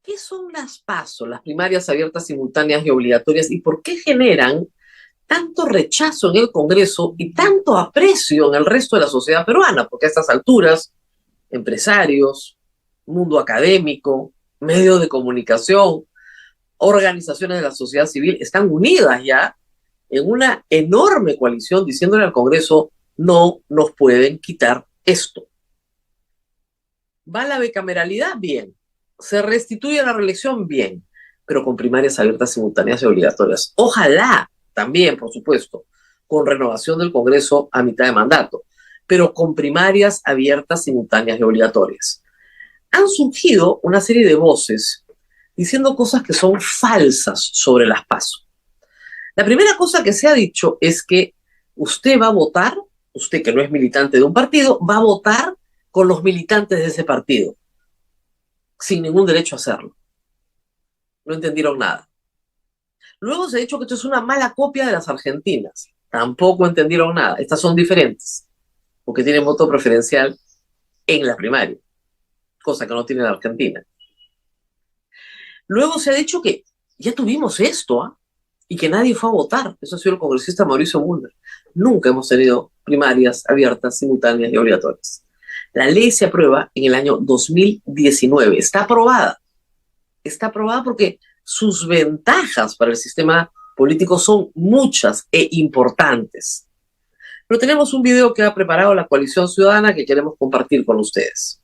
¿Qué son las PASO, las primarias abiertas, simultáneas y obligatorias, y por qué generan tanto rechazo en el Congreso y tanto aprecio en el resto de la sociedad peruana? Porque a estas alturas, empresarios, mundo académico, medios de comunicación, organizaciones de la sociedad civil están unidas ya en una enorme coalición diciéndole al Congreso: no nos pueden quitar esto. ¿Va la bicameralidad? Bien. ¿Se restituye la reelección? Bien. Pero con primarias abiertas, simultáneas y obligatorias. Ojalá también, por supuesto, con renovación del Congreso a mitad de mandato, pero con primarias abiertas, simultáneas y obligatorias. Han surgido una serie de voces diciendo cosas que son falsas sobre las PASO. La primera cosa que se ha dicho es que usted va a votar, usted que no es militante de un partido, va a votar con los militantes de ese partido, sin ningún derecho a hacerlo. No entendieron nada. Luego se ha dicho que esto es una mala copia de las argentinas. Tampoco entendieron nada. Estas son diferentes, porque tienen voto preferencial en la primaria, cosa que no tiene la Argentina. Luego se ha dicho que ya tuvimos esto, ¿ah? Y que nadie fue a votar. Eso ha sido el congresista Mauricio Mulder. Nunca hemos tenido primarias abiertas, simultáneas y obligatorias. La ley se aprueba en el año 2019. Está aprobada porque sus ventajas para el sistema político son muchas e importantes. Pero tenemos un video que ha preparado la Coalición Ciudadana que queremos compartir con ustedes.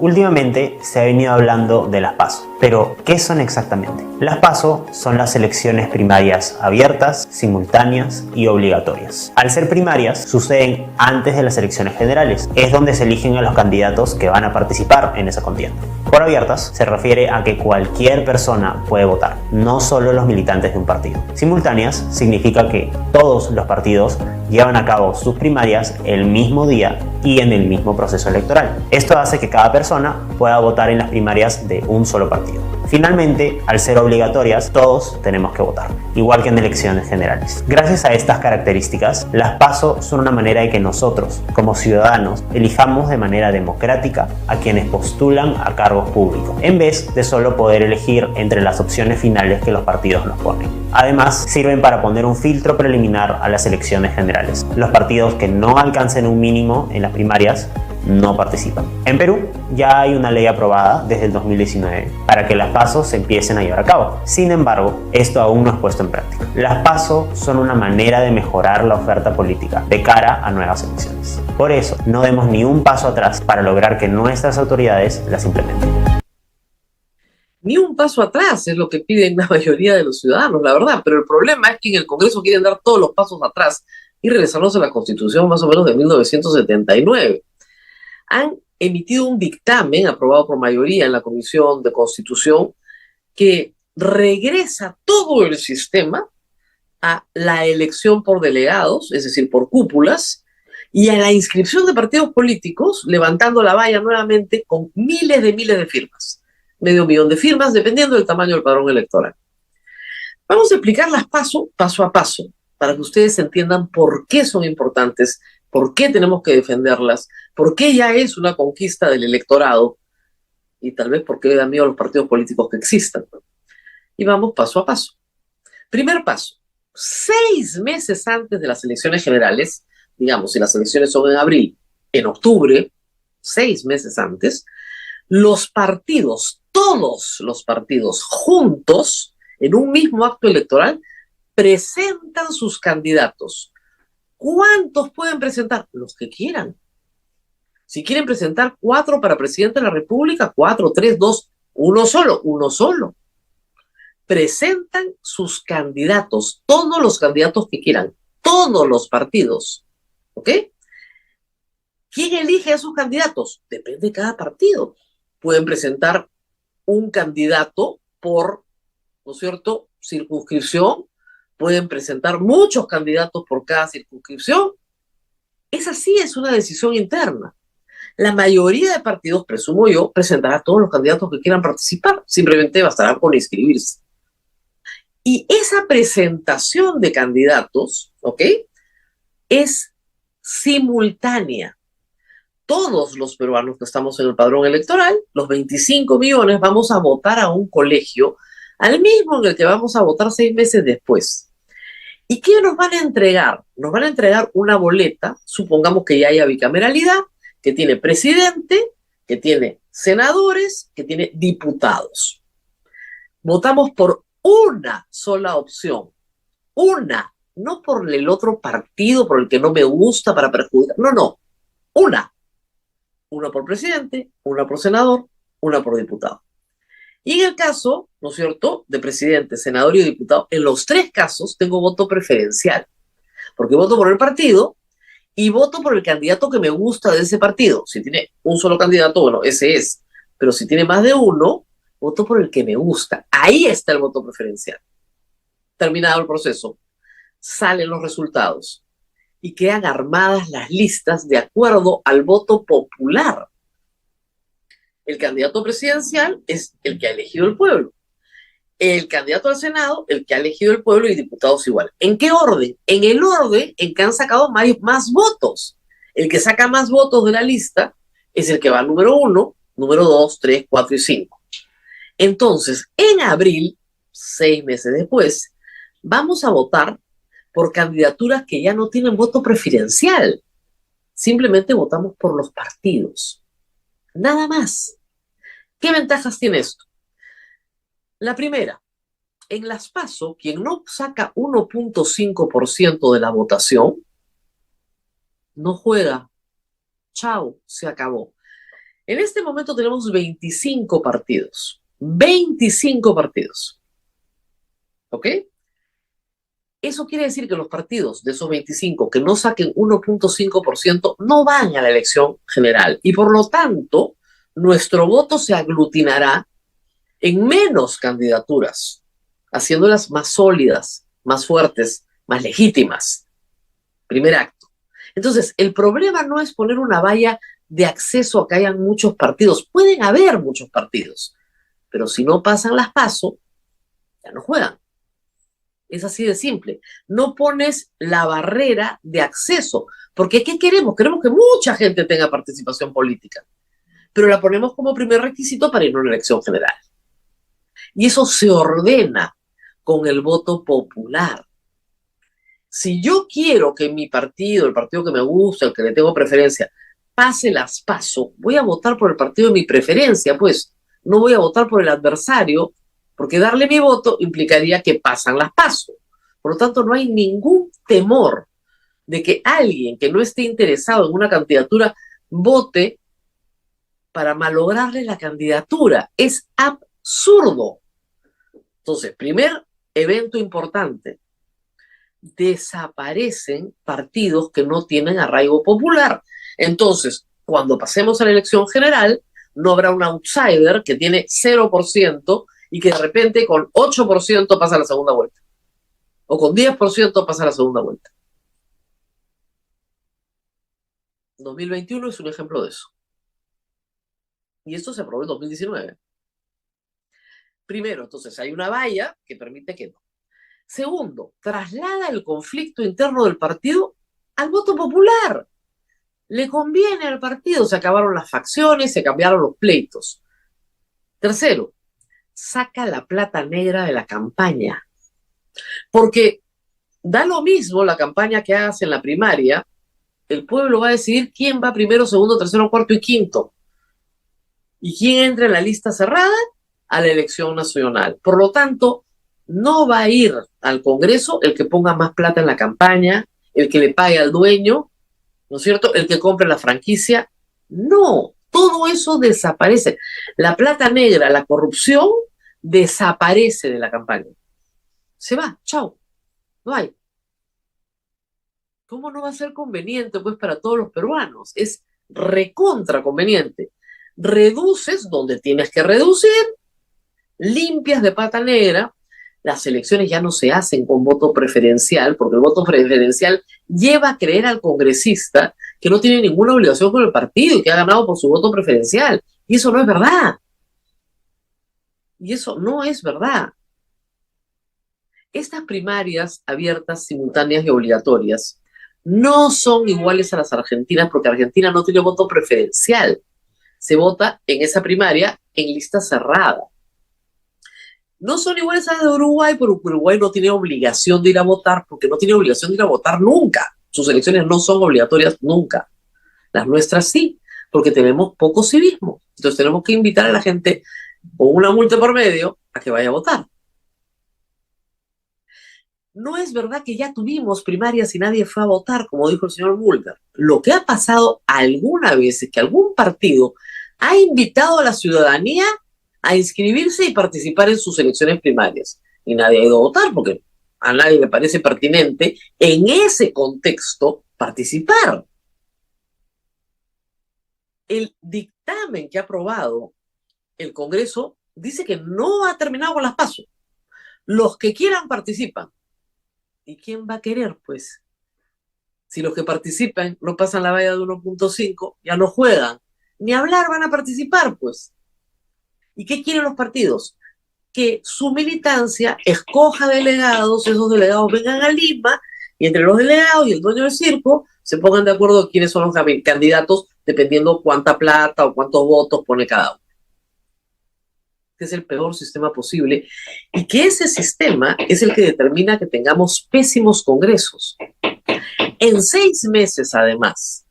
Últimamente se ha venido hablando de las PASO, pero ¿qué son exactamente? Las PASO son las elecciones primarias abiertas, simultáneas y obligatorias. Al ser primarias, suceden antes de las elecciones generales. Es donde se eligen a los candidatos que van a participar en esa contienda. Por abiertas se refiere a que cualquier persona puede votar, no solo los militantes de un partido. Simultáneas significa que todos los partidos llevan a cabo sus primarias el mismo día y en el mismo proceso electoral. Esto hace que cada persona pueda votar en las primarias de un solo partido. Finalmente, al ser obligatorias, todos tenemos que votar, igual que en elecciones generales. Gracias a estas características, las PASO son una manera de que nosotros, como ciudadanos, elijamos de manera democrática a quienes postulan a cargos públicos, en vez de solo poder elegir entre las opciones finales que los partidos nos ponen. Además, sirven para poner un filtro preliminar a las elecciones generales. Los partidos que no alcancen un mínimo en las primarias no participan. En Perú ya hay una ley aprobada desde el 2019 para que las PASO se empiecen a llevar a cabo. Sin embargo, esto aún no es puesto en práctica. Las PASO son una manera de mejorar la oferta política de cara a nuevas elecciones. Por eso, no demos ni un paso atrás para lograr que nuestras autoridades las implementen. Ni un paso atrás es lo que piden la mayoría de los ciudadanos, la verdad, pero el problema es que en el Congreso quieren dar todos los pasos atrás y regresarnos a la Constitución más o menos de 1979. Han emitido un dictamen aprobado por mayoría en la Comisión de Constitución que regresa todo el sistema a la elección por delegados, es decir, por cúpulas, y a la inscripción de partidos políticos, levantando la valla nuevamente con miles de firmas, medio millón de firmas, dependiendo del tamaño del padrón electoral. Vamos a explicarlas paso a paso, para que ustedes entiendan por qué son importantes, por qué tenemos que defenderlas, por qué ya es una conquista del electorado y tal vez por qué da miedo a los partidos políticos que existan. Y vamos paso a paso. Primer paso: 6 meses antes de las elecciones generales, digamos, si las elecciones son en abril, en octubre, 6 meses antes, los partidos, todos los partidos juntos, en un mismo acto electoral, presentan sus candidatos. ¿Cuántos pueden presentar? Los que quieran. Si quieren presentar 4 para presidente de la República, 4, 3, 2, uno solo. Presentan sus candidatos, todos los candidatos que quieran, todos los partidos. ¿Ok? ¿Quién elige a sus candidatos? Depende de cada partido. Pueden presentar un candidato por, ¿no es cierto?, circunscripción. Pueden presentar muchos candidatos por cada circunscripción. Esa sí es una decisión interna. La mayoría de partidos, presumo yo, presentará a todos los candidatos que quieran participar. Simplemente bastará con inscribirse. Y esa presentación de candidatos, ¿ok?, es simultánea. todos los peruanos que estamos en el padrón electoral, los 25 millones, vamos a votar a un colegio, al mismo en el que vamos a votar 6 meses después. ¿Y qué nos van a entregar? Nos van a entregar una boleta, supongamos que ya haya bicameralidad, que tiene presidente, que tiene senadores, que tiene diputados. Votamos por una sola opción, una, no por el otro partido, por el que no me gusta para perjudicar, no, una por presidente, una por senador, una por diputado. Y en el caso, ¿no es cierto?, de presidente, senador y diputado, en los 3 casos tengo voto preferencial, porque voto por el partido y voto por el candidato que me gusta de ese partido. Si tiene un solo candidato, bueno, ese es, pero si tiene más de uno, voto por el que me gusta. Ahí está el voto preferencial. Terminado el proceso, salen los resultados y quedan armadas las listas de acuerdo al voto popular. El candidato presidencial es el que ha elegido el pueblo. El candidato al Senado, el que ha elegido el pueblo, y diputados igual. ¿En qué orden? En el orden en que han sacado más votos. El que saca más votos de la lista es el que va número 1, número 2, 3, 4 y 5. Entonces, en abril, 6 meses después, vamos a votar por candidaturas que ya no tienen voto preferencial. Simplemente votamos por los partidos. Nada más. ¿Qué ventajas tiene esto? La primera, en las PASO, quien no saca 1.5% de la votación, no juega. Chao, se acabó. En este momento tenemos 25 partidos. 25 partidos. ¿Ok? Eso quiere decir que los partidos de esos 25 que no saquen 1.5% no van a la elección general. Y por lo tanto, nuestro voto se aglutinará en menos candidaturas, haciéndolas más sólidas, más fuertes, más legítimas. Primer acto. Entonces, el problema no es poner una valla de acceso a que hayan muchos partidos. Pueden haber muchos partidos, pero si no pasan las PASO, ya no juegan. Es así de simple. No pones la barrera de acceso, porque ¿qué queremos? Queremos que mucha gente tenga participación política, pero la ponemos como primer requisito para ir a una elección general. Y eso se ordena con el voto popular. Si yo quiero que mi partido, el partido que me gusta, el que le tengo preferencia, pase las PASO, voy a votar por el partido de mi preferencia, pues no voy a votar por el adversario, porque darle mi voto implicaría que pasan las PASO. Por lo tanto, no hay ningún temor de que alguien que no esté interesado en una candidatura vote para malograrle la candidatura. Es absurdo. Entonces, primer evento importante, desaparecen partidos que no tienen arraigo popular. Entonces, cuando pasemos a la elección general, no habrá un outsider que tiene 0% y que de repente con 8% pasa a la segunda vuelta. O con 10% pasa a la segunda vuelta. 2021 es un ejemplo de eso. Y esto se aprobó en 2019. Primero, entonces, hay una valla que permite que no. Segundo, traslada el conflicto interno del partido al voto popular. Le conviene al partido, se acabaron las facciones, se cambiaron los pleitos. Tercero, saca la plata negra de la campaña. Porque da lo mismo la campaña que hagas en la primaria, el pueblo va a decidir quién va primero, segundo, tercero, cuarto y quinto. Y quién entra en la lista cerrada a la elección nacional. Por lo tanto, no va a ir al Congreso el que ponga más plata en la campaña, el que le pague al dueño, ¿no es cierto?, el que compre la franquicia. No, todo eso desaparece. La plata negra, la corrupción, desaparece de la campaña. Se va, chao, no hay. ¿Cómo no va a ser conveniente, pues, para todos los peruanos? Es recontra conveniente. Reduces donde tienes que reducir, limpias de pata negra. Las elecciones ya no se hacen con voto preferencial, porque el voto preferencial lleva a creer al congresista que no tiene ninguna obligación con el partido y que ha ganado por su voto preferencial. Y eso no es verdad. Y eso no es verdad. Estas primarias abiertas, simultáneas y obligatorias no son iguales a las argentinas porque Argentina no tiene voto preferencial. Se vota en esa primaria en lista cerrada. No son iguales a las de Uruguay, pero Uruguay no tiene obligación de ir a votar porque no tiene obligación de ir a votar nunca. Sus elecciones no son obligatorias nunca. Las nuestras sí, porque tenemos poco civismo. Entonces tenemos que invitar a la gente con una multa por medio a que vaya a votar. No es verdad que ya tuvimos primarias y nadie fue a votar, como dijo el señor Mulder. Lo que ha pasado alguna vez es que algún partido ha invitado a la ciudadanía a inscribirse y participar en sus elecciones primarias. Y nadie ha ido a votar porque a nadie le parece pertinente en ese contexto participar. El dictamen que ha aprobado el Congreso dice que no ha terminado con las PASO. Los que quieran participan. ¿Y quién va a querer, pues? Si los que participan no pasan la valla de 1.5, ya no juegan. Ni hablar van a participar, pues. ¿Y qué quieren los partidos? Que su militancia escoja delegados, esos delegados vengan a Lima, y entre los delegados y el dueño del circo se pongan de acuerdo de quiénes son los candidatos, dependiendo cuánta plata o cuántos votos pone cada uno. Que es el peor sistema posible, y que ese sistema es el que determina que tengamos pésimos congresos. En 6 meses, además,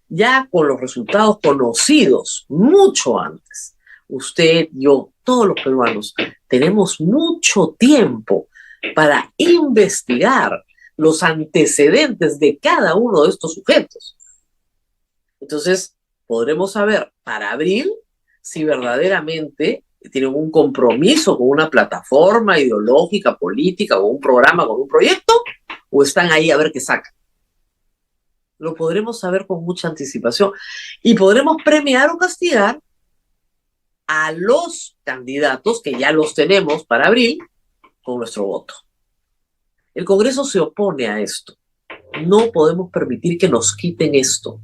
ya con los resultados conocidos mucho antes, usted, yo, todos los peruanos, tenemos mucho tiempo para investigar los antecedentes de cada uno de estos sujetos. Entonces, podremos saber para abril si verdaderamente tienen un compromiso con una plataforma ideológica, política, con un programa, con un proyecto, o están ahí a ver qué sacan. Lo podremos saber con mucha anticipación y podremos premiar o castigar a los candidatos que ya los tenemos para abril con nuestro voto. El Congreso se opone a esto. No podemos permitir que nos quiten esto.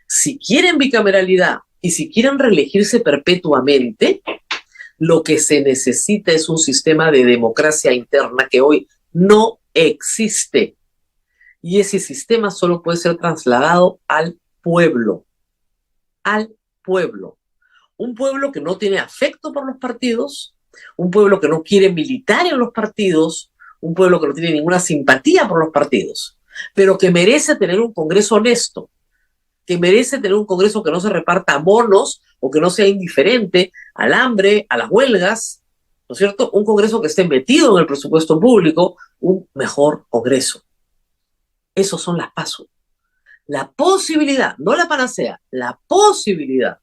Si quieren bicameralidad y si quieren reelegirse perpetuamente, lo que se necesita es un sistema de democracia interna que hoy no existe. Y ese sistema solo puede ser trasladado al pueblo. Al pueblo. Un pueblo que no tiene afecto por los partidos, un pueblo que no quiere militar en los partidos, un pueblo que no tiene ninguna simpatía por los partidos, pero que merece tener un Congreso honesto, que merece tener un Congreso que no se reparta monos o que no sea indiferente al hambre, a las huelgas, ¿no es cierto? Un Congreso que esté metido en el presupuesto público, un mejor Congreso. Esos son las PASO. La posibilidad, no la panacea, la posibilidad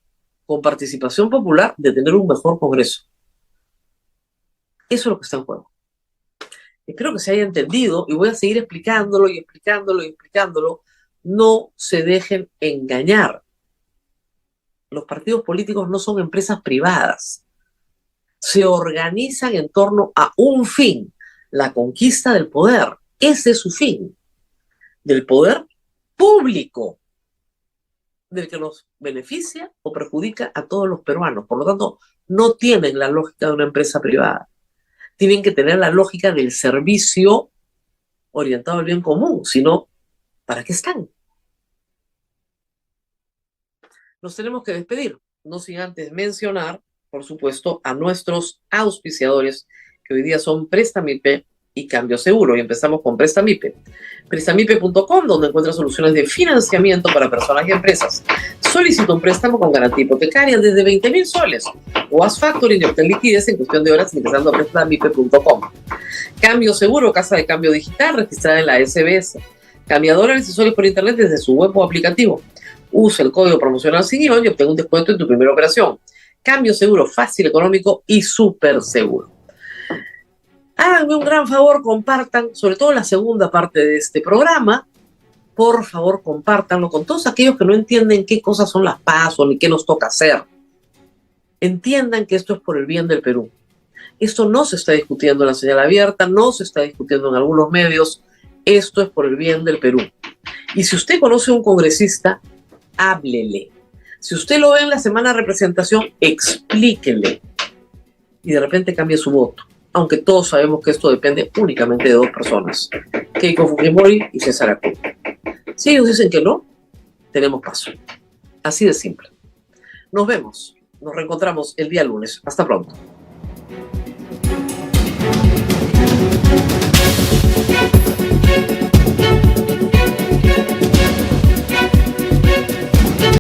con participación popular de tener un mejor Congreso. Eso es lo que está en juego. Espero que se haya entendido y voy a seguir explicándolo y explicándolo y explicándolo. No se dejen engañar. Los partidos políticos no son empresas privadas. Se organizan en torno a un fin, la conquista del poder. Ese es su fin, del poder público, del que nos beneficia o perjudica a todos los peruanos. Por lo tanto, no tienen la lógica de una empresa privada. Tienen que tener la lógica del servicio orientado al bien común, si no, ¿para qué están? Nos tenemos que despedir, no sin antes mencionar, por supuesto, a nuestros auspiciadores, que hoy día son Prestamipe y Cambio Seguro. Y empezamos con Prestamipe. Prestamipe.com, donde encuentra soluciones de financiamiento para personas y empresas. Solicita un préstamo con garantía hipotecaria desde 20.000 soles o haz factoring y obtén liquidez en cuestión de horas ingresando a Prestamipe.com. Cambio Seguro, casa de cambio digital registrada en la SBS. Cambiadora de accesorios por internet desde su web o aplicativo. Usa el código promocional sin IVA y obtén un descuento en tu primera operación. Cambio Seguro, fácil, económico y súper seguro. Háganme un gran favor, compartan, sobre todo la segunda parte de este programa. Por favor, compártanlo con todos aquellos que no entienden qué cosas son las PASO ni qué nos toca hacer. Entiendan que esto es por el bien del Perú. Esto no se está discutiendo en la señal abierta, no se está discutiendo en algunos medios. Esto es por el bien del Perú. Y si usted conoce a un congresista, háblele. Si usted lo ve en la semana de representación, explíquele. Y de repente cambie su voto. Aunque todos sabemos que esto depende únicamente de 2 personas, Keiko Fujimori y César Acuña. Si ellos dicen que no, tenemos paso. Así de simple. Nos vemos, nos reencontramos el día lunes. Hasta pronto.